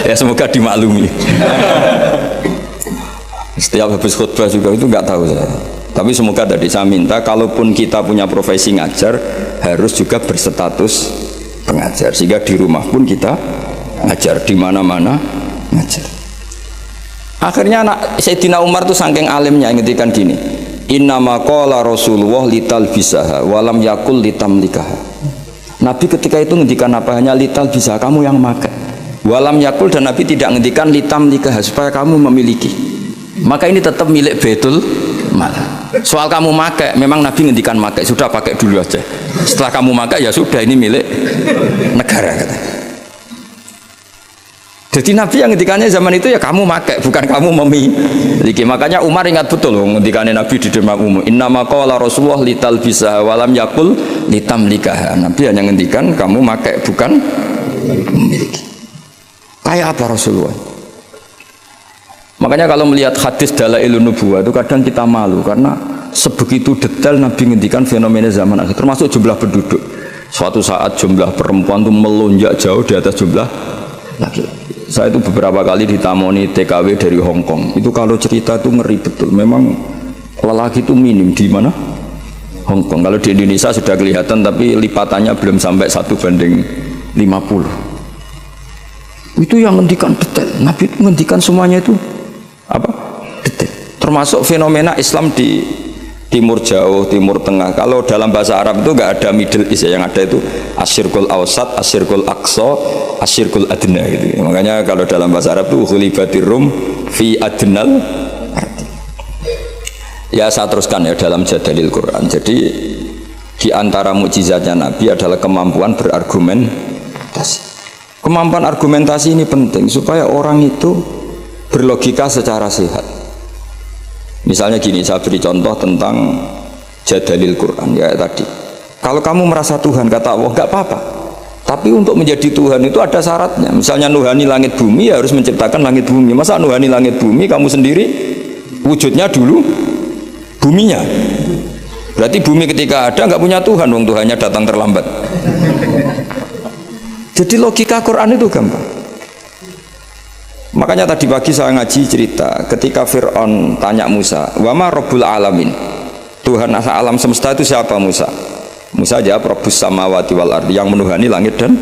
Ya semoga dimaklumi. Setiap habis khutbah juga itu nggak tahu saya. Tapi semoga tadi saya minta kalaupun kita punya profesi ngajar harus juga berstatus pengajar sehingga di rumah pun kita ngajar, di mana-mana ngajar. Akhirnya anak Sayyidina Umar tuh saking alimnya ngendikan gini, innama qala Rasulullah lital bisaha walam yakul litamlikaha. Nabi ketika itu ngendikan apa? Hanya lital bisa, kamu yang makai. Walam yakul, dan Nabi tidak ngendikan litamlikaha, supaya kamu memiliki. Maka ini tetap milik Baitul Mal. Soal kamu makai, memang Nabi ngendikan makai, sudah pakai dulu aja. Setelah kamu makai ya sudah, ini milik negara kata. Jadi Nabi yang ngendikannya zaman itu ya kamu makai, bukan kamu memiliki. Makanya Umar ingat betul ngendikannya Nabi di depan umum. Innama qala Rasulullah lital bisa walam yakul litamlikaha. Nabi hanya ngendikan kamu makai, bukan memiliki. Kayak apa Rasulullah? Makanya kalau melihat hadis Dalailun Nubuwah itu kadang kita malu karena sebegitu detail Nabi ngendikan fenomena zaman akhir, termasuk jumlah penduduk. Suatu saat jumlah perempuan itu melonjak jauh di atas jumlah laki-laki. Saya itu beberapa kali ditamoni TKW dari Hong Kong. Itu kalau cerita itu ngeri betul. Memang lelaki itu minim di mana? Hong Kong. Kalau di Indonesia sudah kelihatan, tapi lipatannya belum sampai 1:50. Itu yang ngendikan detail. Nabi ngendikan semuanya itu apa? Detail. Termasuk fenomena Islam di Timur Jauh, Timur Tengah. Kalau dalam bahasa Arab itu nggak ada Middle East ya, yang ada itu Asyirkul Awsat, Asyirkul Aqsa, Asyirkul Adna gitu. Makanya kalau dalam bahasa Arab itu Ghulibatir Rum fi adnal ardi. Ya saya teruskan ya dalam Jadalil Quran. Jadi di antara mukjizatnya Nabi adalah kemampuan berargumentasi. Kemampuan argumentasi ini penting supaya orang itu berlogika secara sehat. Misalnya gini, saya beri contoh tentang Jadalil Quran ya tadi. Kalau kamu merasa Tuhan, kata Allah, nggak apa-apa. Tapi untuk menjadi Tuhan itu ada syaratnya. Misalnya nuhani langit bumi ya harus menciptakan langit bumi. Masa nuhani langit bumi kamu sendiri wujudnya dulu buminya? Berarti bumi ketika ada nggak punya Tuhan, wong Tuhannya datang terlambat. Jadi logika Quran itu gampang. Makanya tadi pagi saya ngaji cerita ketika Fir'aun tanya Musa, wama Rabbul Alamin, Tuhan alam semesta itu siapa Musa? Musa jawab Rabbus Samawati wal Ardi, yang menuhani langit dan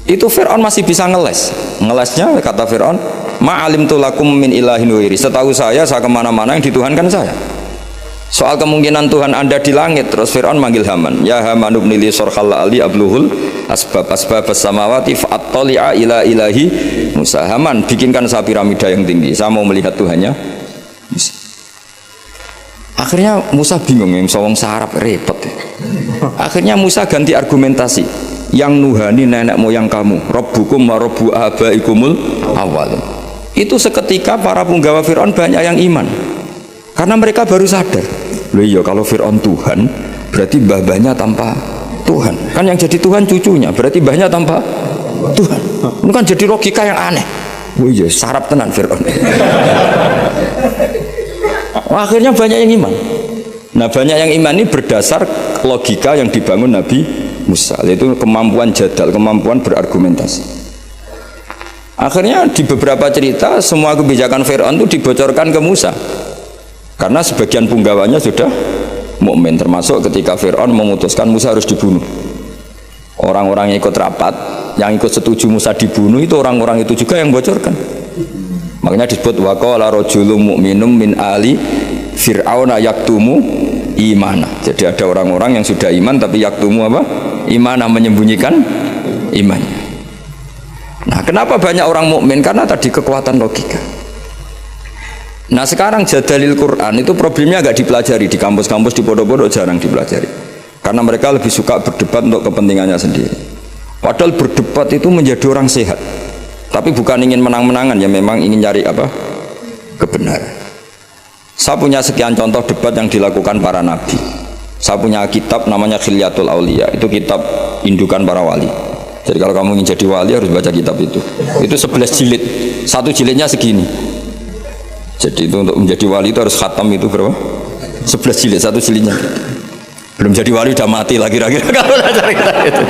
itu. Fir'aun masih bisa ngelesnya kata Fir'aun, ma'alimtu lakum min ilahin wairi, setahu saya kemana-mana yang dituhankan saya. Soal kemungkinan Tuhan Anda di langit, terus Fir'aun manggil Haman, ya Haman ibnili sorkhal ali abluhul asbab samawati fa'attali'a ila ilahi Musa. Haman, bikinkan saya piramida yang tinggi, saya mau melihat Tuhannya Musa. Akhirnya Musa bingung, yang sawang sarap repot ya. Akhirnya Musa ganti argumentasi, yang nuhani nenek moyang kamu, Rabbukum wa Rabbu abaikumul awal. Itu seketika para punggawa Fir'aun banyak yang iman karena mereka baru sadar, loh iya kalau Fir'aun Tuhan berarti mbah-mbahnya tanpa Tuhan, kan yang jadi Tuhan cucunya, berarti mbahnya tanpa Tuhan. Ini kan jadi logika yang aneh. Oh iya, sarap tenan Fir'aun. Akhirnya banyak yang iman. Nah banyak yang iman ini berdasar logika yang dibangun Nabi Musa, yaitu kemampuan jadal, kemampuan berargumentasi. Akhirnya di beberapa cerita semua kebijakan Fir'aun itu dibocorkan ke Musa, karena sebagian punggawanya sudah mukmin, termasuk ketika Fir'aun memutuskan Musa harus dibunuh. Orang-orang yang ikut rapat, yang ikut setuju Musa dibunuh, itu orang-orang itu juga yang bocorkan. Makanya disebut waqala rajulun mu'minum min ali fir'auna yaktumu imana. Jadi ada orang-orang yang sudah iman tapi yaktumu apa? Imana, menyembunyikan imannya. Nah, kenapa banyak orang mukmin? Karena tadi kekuatan logika. Nah sekarang Jadalil Quran itu problemnya agak dipelajari di kampus-kampus, di pondok-pondok jarang dipelajari karena mereka lebih suka berdebat untuk kepentingannya sendiri. Padahal berdebat itu menjadi orang sehat. Tapi bukan ingin menang-menangan, ya memang ingin cari apa? Kebenaran. Saya punya sekian contoh debat yang dilakukan para nabi. Saya punya kitab namanya Khilyatul Auliya, itu kitab indukan para wali. Jadi kalau kamu ingin jadi wali harus baca kitab itu. Itu 11 jilid, satu jilidnya segini. Jadi itu untuk menjadi wali itu harus khatam itu berapa? 11 jilid, satu jilidnya. Belum jadi wali udah mati lagi kira-kira kalau cari itu.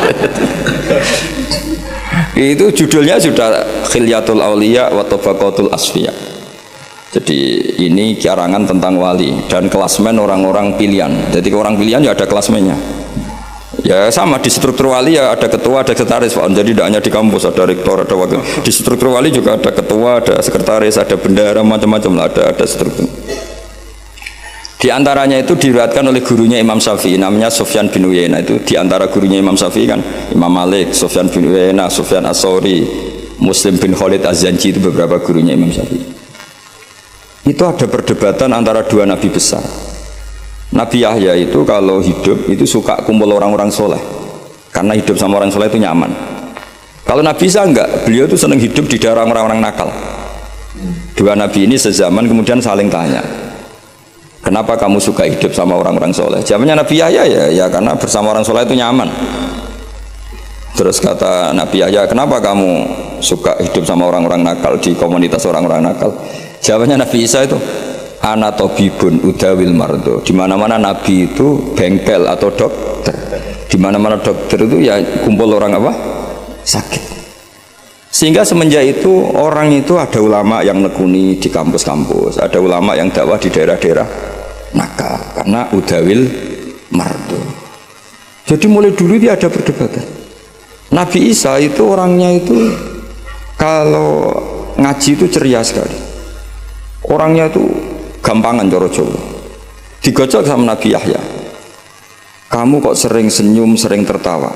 Itu judulnya sudah Khilyatul Auliya wa Tabaqatul Asfiya. Jadi ini karangan tentang wali dan klasmen orang-orang pilihan. Jadi orang pilihan ya ada klasmennya. Ya sama di struktur wali ya ada ketua, ada sekretaris. Jadi tidak hanya di kampus ada rektor, ada wakil. Di struktur wali juga ada ketua, ada sekretaris, ada bendahara, macam-macam lah, ada struktur. Di antaranya itu diriwayatkan oleh gurunya Imam Syafi'i namanya Sufyan bin Uyainah. Itu di antara gurunya Imam Syafi'i kan Imam Malik, Sufyan bin Uyainah, Sufyan As-Sauri, Muslim bin Khalid Az-Zanji, itu beberapa gurunya Imam Syafi'i. Itu ada perdebatan antara dua nabi besar. Nabi Yahya itu kalau hidup itu suka kumpul orang-orang soleh karena hidup sama orang soleh itu nyaman. Kalau Nabi Isa enggak, beliau itu senang hidup di daerah orang-orang nakal. Dua nabi ini sezaman kemudian saling tanya, kenapa kamu suka hidup sama orang-orang soleh? Jawabannya Nabi Yahya ya karena bersama orang soleh itu nyaman. Terus kata Nabi Yahya, kenapa kamu suka hidup sama orang-orang nakal di komunitas orang-orang nakal? Jawabannya Nabi Isa itu ana tabibun udawil mardo. Di mana-mana nabi itu bengkel atau dokter. Di mana-mana dokter itu ya kumpul orang apa? Sakit. Sehingga semenjak itu orang itu ada ulama yang nekuni di kampus-kampus, ada ulama yang dakwah di daerah-daerah nakal karena udawil mardo. Jadi mulai dulu dia ada perdebatan. Nabi Isa itu orangnya itu kalau ngaji itu ceria sekali. Orangnya itu gampangan coro Jawa. Digojok sama Nabi Yahya. Kamu kok sering senyum, sering tertawa.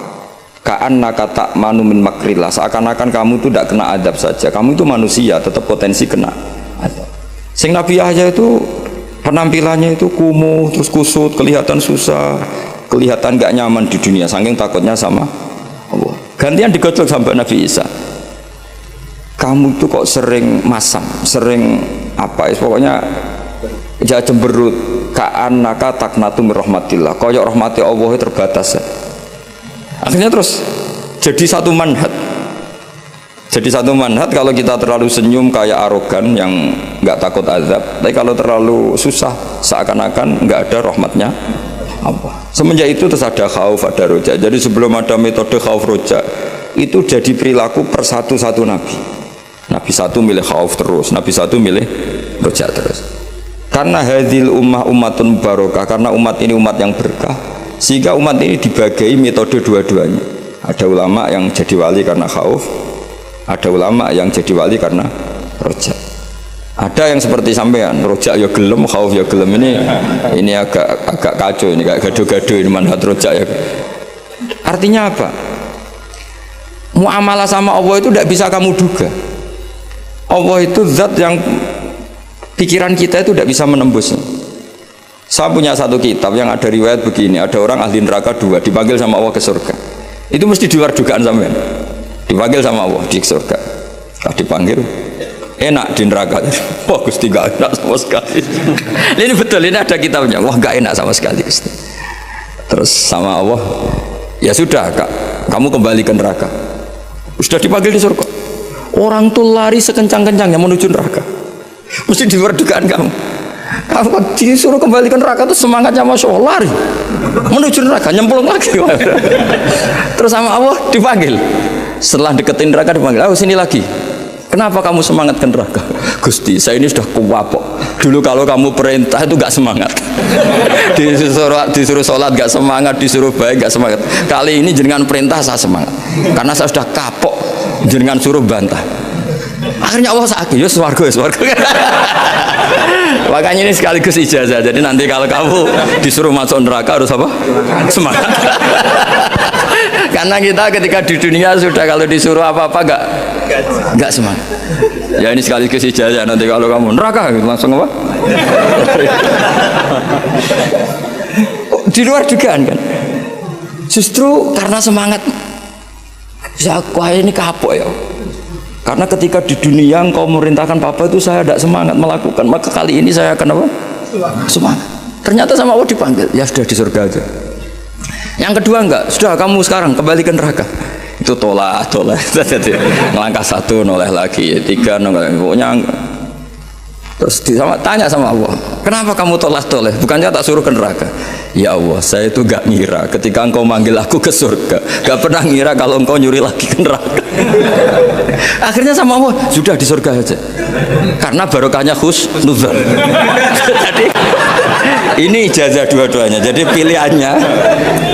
Ka'annaka ta'manu min makrillah. Seakan-akan kamu itu tidak kena adab saja. Kamu itu manusia, tetap potensi kena adab. Sing Nabi Yahya itu penampilannya itu kumuh, terus kusut, kelihatan susah, kelihatan gak nyaman di dunia, saking takutnya sama Allah. Gantian digojok sampai Nabi Isa. Kamu itu kok sering masam, sering apa ya, pokoknya jangan cemberut. Ka'annaka taknatu min rahmatillah, koyok rahmati Allah terbatas ya. Akhirnya terus jadi satu manhaj. Jadi satu manhaj kalau kita terlalu senyum kayak arogan yang nggak takut azab, tapi kalau terlalu susah seakan-akan nggak ada rahmatnya Allah. Semenjak itu terus ada khauf, ada roja. Jadi sebelum ada metode khauf roja itu jadi perilaku per satu nabi. Nabi satu milih khauf terus, Nabi satu milih roja terus. Karena hadil ummah ummatun barokah, karena umat ini umat yang berkah, sehingga umat ini dibagi metode dua-duanya. Ada ulama yang jadi wali karena khauf, ada ulama yang jadi wali karena roja. Ada yang seperti sampean, roja ya gelem, khauf ya gelem. Ini agak kacau, ini kayak gaduh-gaduh ini manhaj roja ya. Artinya apa? Muamalah sama Allah itu tidak bisa kamu duga. Allah itu zat yang pikiran kita itu tidak bisa menembusnya. Saya punya satu kitab yang ada riwayat begini, ada orang ahli neraka dua dipanggil sama Allah ke surga. Itu mesti di luar dugaan sampean. Dipanggil sama Allah di surga. Kalau dipanggil enak di neraka. Wah Gusti gak enak sama sekali. Ini betul, ini ada kitabnya. Wah gak enak sama sekali Gusti. Terus sama Allah, ya sudah Kak, kamu kembali ke neraka. Sudah dipanggil di surga. Orang tuh lari sekencang-kencangnya menuju neraka. Mesti di luar dugaan kamu. Kamu disuruh kembali ke neraka tuh semangatnya Masya Allah, lari menuju neraka, nyemplung lagi. Terus sama Allah dipanggil. Setelah deketin neraka dipanggil, oh sini lagi. Kenapa kamu semangat ke neraka? Gusti, saya ini sudah kuwapok. Dulu kalau kamu perintah itu gak semangat. Disuruh sholat gak semangat, disuruh baik gak semangat. Kali ini jenengan perintah saya semangat. Karena saya sudah kapok, jenengan suruh bantah. Akhirnya Allah sakit, ya swarga. Makanya ini sekaligus ijazah. Jadi nanti kalau kamu disuruh masuk neraka harus apa? Semangat. Karena kita ketika di dunia sudah kalau disuruh apa-apa enggak semangat. Ya ini sekaligus ijazah, nanti kalau kamu neraka langsung apa? Di luar dugaan kan. Justru karena semangat. Ya, ini kapok ya. Karena ketika di dunia engkau merintahkan papa itu saya tidak semangat melakukan, maka kali ini saya akan apa? Semangat. Ternyata sama Allah dipanggil, ya sudah di surga aja. Yang kedua enggak, sudah kamu sekarang kembali ke neraka. Itu tolak. Jadi langkah satu noleh lagi, tiga noleh, pokoknya. Terus tanya sama Allah, kenapa kamu toleh? Bukannya tak suruh ke neraka? Ya Allah, saya itu gak ngira ketika engkau manggil aku ke surga, gak pernah ngira kalau engkau nyuri lagi ke neraka. Akhirnya sama Allah, sudah di surga aja. Karena barokahnya husnuzon. Jadi ini ijazah dua-duanya. Jadi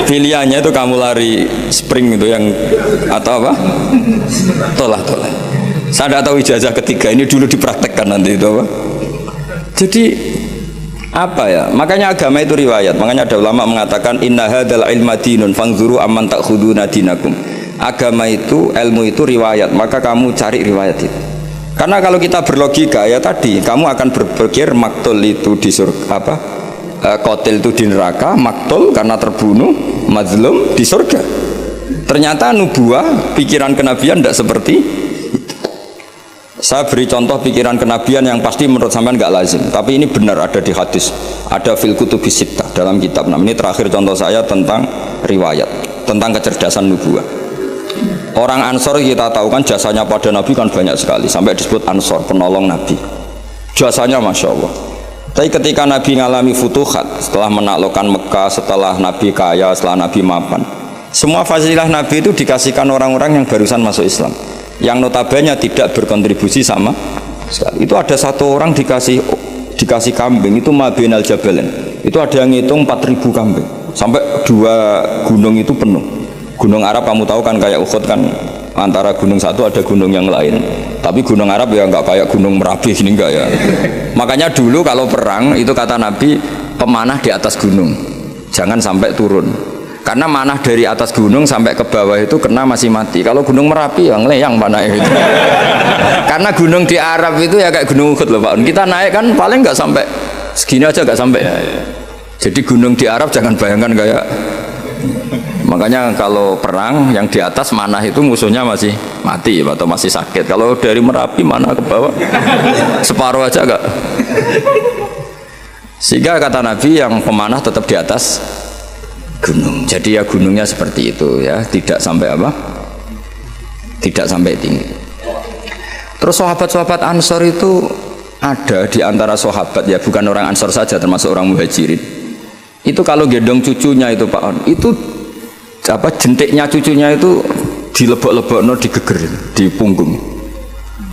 pilihannya itu kamu lari spring itu yang atau apa? Tolak. Saya tidak tahu ijazah ketiga ini dulu dipraktekkan nanti itu apa? Jadi apa ya? Makanya agama itu riwayat. Makanya ada ulama mengatakan inna hadzal ilma dinun fanzuru amman ta'khuduna dinakum. Agama itu, ilmu itu riwayat. Maka kamu cari riwayat itu. Karena kalau kita berlogika ya tadi, kamu akan berpikir maktul itu di surga apa? Qatil itu di neraka, maktul karena terbunuh, mazlum di surga. Ternyata nubuah, pikiran kenabian tidak seperti itu. Saya beri contoh pikiran kenabian yang pasti menurut sampean nggak lazim, tapi ini benar ada di hadis, ada fil kutubis sittah dalam kitab. Nah, ini terakhir contoh saya tentang riwayat, tentang kecerdasan nubuah. Orang Ansor kita tahu kan jasanya pada Nabi kan banyak sekali, sampai disebut Ansor, penolong Nabi. Jasanya Masya Allah. Tapi ketika Nabi ngalami futuhat, setelah menaklukkan Mekah, setelah Nabi kaya, setelah Nabi mapan, semua fasilitas Nabi itu dikasihkan orang-orang yang barusan masuk Islam, yang notabene tidak berkontribusi sama sekali. Itu ada satu orang dikasih kambing, itu Mabinal Jabalen. Itu ada yang ngitung 4.000 kambing, sampai 2 gunung itu penuh. Gunung Arab kamu tahu kan kayak Uhud kan, antara gunung satu ada gunung yang lain. Tapi gunung Arab ya nggak kayak gunung Merapi ini enggak ya. Makanya dulu kalau perang itu kata Nabi, pemanah di atas gunung, jangan sampai turun. Karena manah dari atas gunung sampai ke bawah itu kena masih mati. Kalau gunung Merapi ya ngeleyang panahnya itu. Karena gunung di Arab itu ya kayak gunung Uhud loh Pak. Kita naik kan paling nggak sampai segini aja nggak sampai. Jadi gunung di Arab jangan bayangkan kayak. Makanya kalau perang yang di atas manah itu musuhnya masih mati atau masih sakit. Kalau dari Merapi manah ke bawah separuh aja enggak. Sehingga kata Nabi yang pemanah tetap di atas gunung. Jadi ya gunungnya seperti itu ya, tidak sampai apa? Tidak sampai tinggi. Terus sahabat-sahabat Ansor itu ada di antara sahabat ya, bukan orang Ansor saja, termasuk orang Muhajirin. Itu kalau gendong cucunya itu Pak On, itu apa jentiknya cucunya itu dilebok-lebokno, digeger di punggung.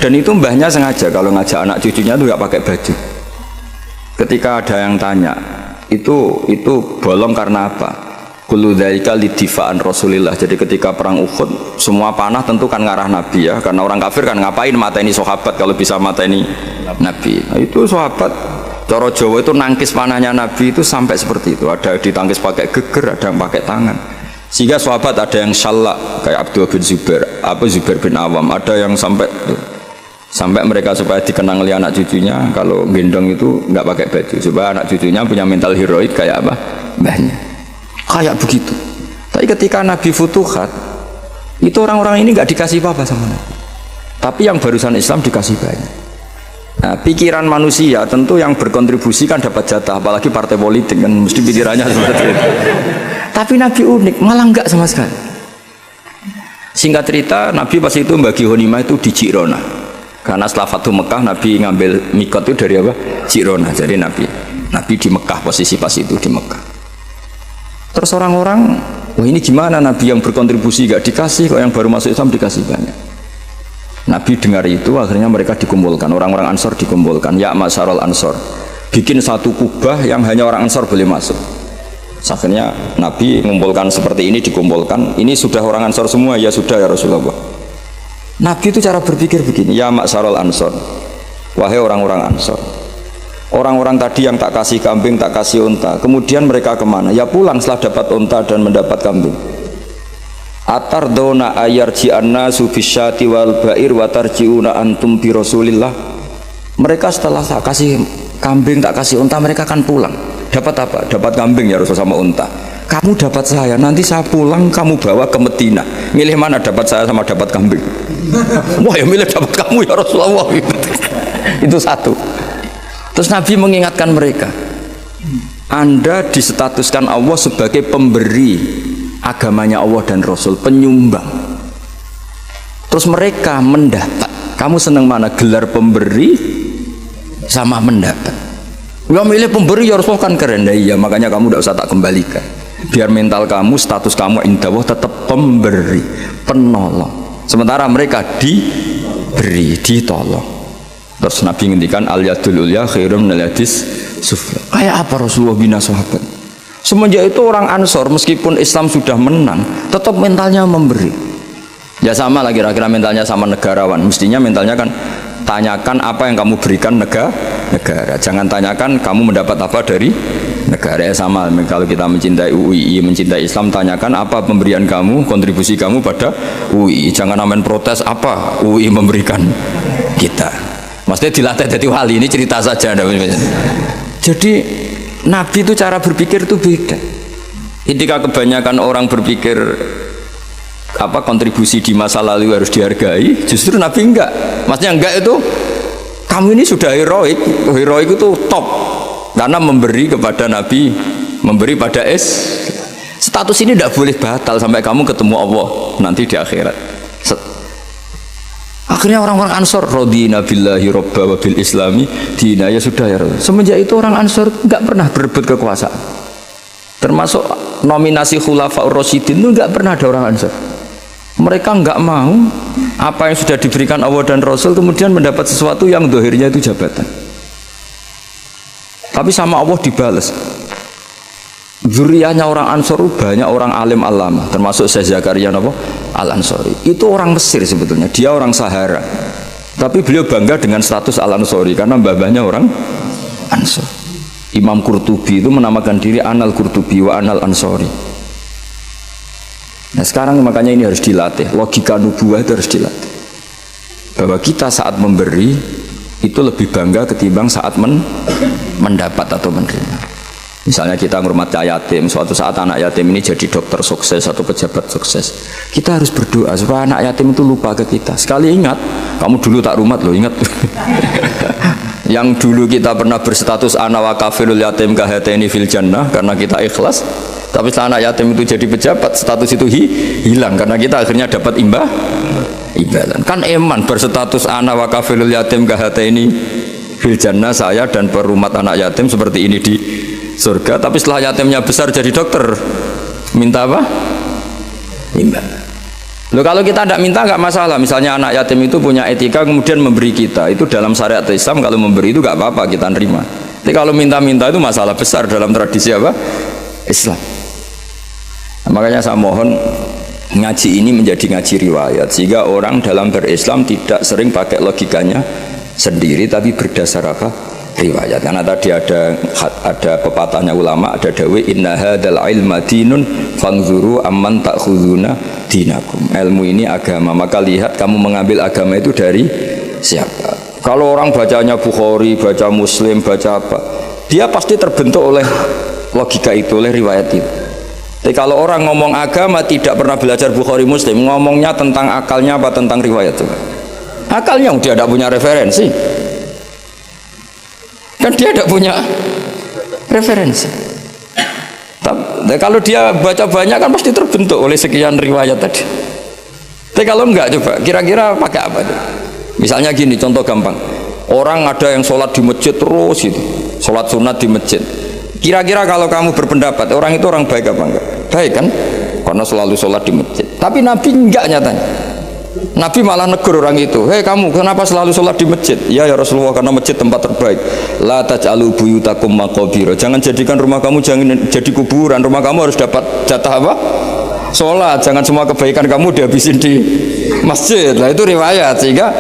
Dan itu mbahnya sengaja kalau ngajak anak cucunya itu nggak pakai baju. Ketika ada yang tanya, itu bolong karena apa? Kullu dzalika lidifa'an Rasulillah. Jadi ketika perang Uhud, semua panah tentu kan ngarah Nabi ya, karena orang kafir kan ngapain mateni sahabat kalau bisa mateni Nabi. Nah, itu sahabat cara Jawa itu nangkis panahnya Nabi itu sampai seperti itu. Ada ditangkis pakai geger, ada yang pakai tangan. Sehingga sahabat ada yang syallak kayak Abdul bin Zubair, Zubair bin Awam, ada yang sampai mereka supaya dikenang oleh anak cucunya kalau gendong itu nggak pakai baju supaya anak cucunya punya mental heroik kayak apa mbahnya, kayak begitu. Tapi ketika Nabi futuhat itu orang-orang ini nggak dikasih apa-apa sama Nabi, tapi yang barusan Islam dikasih banyak. Nah, pikiran manusia tentu yang berkontribusi kan dapat jatah, apalagi partai politik kan mesti pikirannya seperti itu. Tapi Nabi unik, malah enggak sama sekali. Singkat cerita, Nabi pas itu bagi ghanimah itu di Jirona. Karena setelah Fathu Mekah, Nabi ngambil mikot itu dari apa? Jirona. Jadi Nabi di Mekah, posisi pas itu di Mekah. Terus orang-orang, wah ini gimana Nabi yang berkontribusi gak dikasih, kok yang baru masuk Islam dikasih banyak. Nabi dengar itu, akhirnya mereka dikumpulkan, orang-orang Ansor dikumpulkan. Ya Masyarul Ansor, bikin satu kubah yang hanya orang Ansor boleh masuk. Akhirnya Nabi mengumpulkan seperti ini, dikumpulkan. Ini sudah orang Ansor semua, ya sudah ya Rasulullah. Nabi itu cara berpikir begini, ya Masyarul Ansor, wahai orang-orang Ansor, orang-orang tadi yang tak kasih kambing, tak kasih unta, kemudian mereka kemana? Ya pulang setelah dapat unta dan mendapat kambing. Atardona ayarji'anna sufisyati wal ba'ir watarji'una antum bi Rasulillah. Mereka setelah tak kasih kambing, tak kasih unta, mereka akan pulang. Dapat apa? Dapat kambing ya Rasul sama unta. kamu dapat saya, nanti saya pulang kamu bawa ke Medina. Milih mana, dapat saya sama dapat kambing? Wah, ya milih dapat kamu ya Rasulullah. Itu satu. Terus Nabi mengingatkan mereka, Anda disetatuskan Allah sebagai pemberi agamanya Allah dan Rasul, penyumbang. Terus mereka mendapat. Kamu senang mana, gelar pemberi sama mendapat? Gak milih pemberi ya Rasulullah, kan keren. Nah, iya, makanya kamu tidak usah tak kembalikan. Biar mental kamu, status kamu indah Allah tetap pemberi, penolong. Sementara mereka diberi, ditolong. Terus Nabi ngendikan al yadul ulya khairum minal yadis sufla. Kayak apa Rasulullah bina sahabat? Semenjak itu orang Ansor meskipun Islam sudah menang, tetap mentalnya memberi. Ya sama lah kira-kira mentalnya sama negarawan. Mestinya mentalnya kan tanyakan apa yang kamu berikan negara. Jangan tanyakan kamu mendapat apa dari negara. Ya sama, kalau kita mencintai UII, mencintai Islam, tanyakan apa pemberian kamu, kontribusi kamu pada UII. Jangan amen protes apa UII memberikan kita. Maksudnya dilatih jadi wali, ini cerita saja. Jadi Nabi itu cara berpikir itu beda. Ketika kebanyakan orang berpikir apa kontribusi di masa lalu harus dihargai, justru Nabi enggak. Maksudnya enggak itu kamu ini sudah heroik. Heroik itu top karena memberi kepada Nabi, memberi pada status ini tidak boleh batal sampai kamu ketemu Allah nanti di akhirat. Akhirnya orang-orang Ansor radina billahi robba wa bil islami dina, ya sudah ya. Semenjak itu orang Ansor enggak pernah berebut kekuasaan. Termasuk nominasi khulafaur rasyidin itu enggak pernah ada orang Ansor. Mereka enggak mau apa yang sudah diberikan Allah dan Rasul kemudian mendapat sesuatu yang dohirnya itu jabatan. Tapi sama Allah dibalas. Zuriyahnya orang Ansor banyak orang alim alama, termasuk Syekh Zakaria Al-Ansori. Itu orang Mesir sebetulnya, dia orang Sahara. Tapi beliau bangga dengan status Al-Ansori karena mbah-mbahnya orang Ansor. Imam Qurtubi itu menamakan diri Anal Qurtubi wa Anal Ansori. Nah sekarang makanya ini harus dilatih, logika nubuah itu harus dilatih. Bahwa kita saat memberi itu lebih bangga ketimbang saat mendapat atau menerima. Misalnya kita menghormati yatim, suatu saat anak yatim ini jadi dokter sukses atau pejabat sukses, kita harus berdoa supaya anak yatim itu lupa ke kita. Sekali ingat, kamu dulu tak rumat loh, ingat. Yang dulu kita pernah berstatus ana wa kafilul yatim kahataini fil jannah karena kita ikhlas. Tapi setelah anak yatim itu jadi pejabat, status itu hilang karena kita akhirnya dapat imbalan. Kan eman berstatus ana wa kafilul yatim kahataini fil jannah, saya dan perumat anak yatim seperti ini di surga, tapi setelah yatimnya besar jadi dokter minta apa? Imbalan. Loh kalau kita tidak minta nggak masalah. Misalnya anak yatim itu punya etika kemudian memberi kita, itu dalam syariat Islam kalau memberi itu nggak apa-apa, kita nerima. Tapi kalau minta-minta itu masalah besar dalam tradisi apa? Islam. Nah, makanya saya mohon ngaji ini menjadi ngaji riwayat sehingga orang dalam berislam tidak sering pakai logikanya sendiri tapi berdasar apa? Riwayat. Karena tadi ada pepatahnya ulama, ada dawe inna hadzal ilma dinun fanzuru amman ta'khuduna dinakum. Ilmu ini agama, maka lihat kamu mengambil agama itu dari siapa. Kalau orang bacanya Bukhari, baca Muslim, baca apa, dia pasti terbentuk oleh logika itu, oleh riwayat itu. Tapi kalau orang ngomong agama tidak pernah belajar Bukhari Muslim, ngomongnya tentang akalnya apa tentang riwayat itu? Akalnya dia tidak punya referensi. Kan dia tidak punya referensi. Tapi kalau dia baca banyak kan pasti terbentuk oleh sekian riwayat tadi. Tapi kalau enggak, coba kira-kira pakai apa itu? Misalnya gini, contoh gampang. Orang ada yang sholat di masjid terus itu, sholat sunat di masjid. Kira-kira kalau kamu berpendapat orang itu orang baik apa enggak? Baik kan? Karena selalu sholat di masjid. Tapi Nabi enggak nyatanya. Nabi malah negur orang itu, hei kamu kenapa selalu sholat di masjid? Ya Rasulullah, karena masjid tempat terbaik. La taj'alu buyutakum maqabira. Jangan jadikan rumah kamu jangan jadi kuburan. Rumah kamu harus dapat jatah apa? Sholat. Jangan semua kebaikan kamu dihabisin di masjid. Nah itu riwayat. Sehingga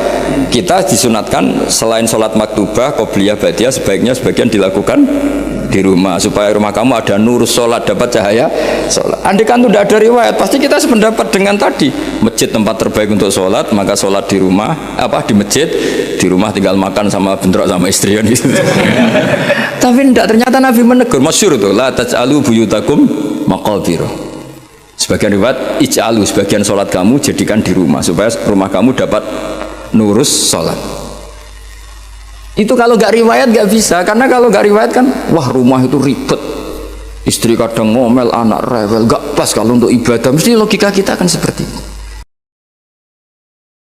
kita disunatkan selain sholat maktubah, qobliyah, ba'diyah, sebaiknya sebagian dilakukan di rumah supaya rumah kamu ada nur sholat, dapat cahaya sholat. Andai kan tidak ada riwayat, pasti kita sependapat dengan tadi, masjid tempat terbaik untuk sholat, maka sholat di rumah, apa di masjid, di rumah tinggal makan sama bentrok sama istri kan gitu. Tapi tidak, ternyata Nabi menegur, masyhur tuh, la taj'alu buyutakum maqabir. Sebagian riwayat ij'alu, sebagian sholat kamu jadikan di rumah supaya rumah kamu dapat nurus sholat. Itu kalau gak riwayat gak bisa, karena kalau gak riwayat kan wah rumah itu ribet, istri kadang ngomel, anak rewel, gak pas kalau untuk ibadah. Mesti logika kita kan seperti itu.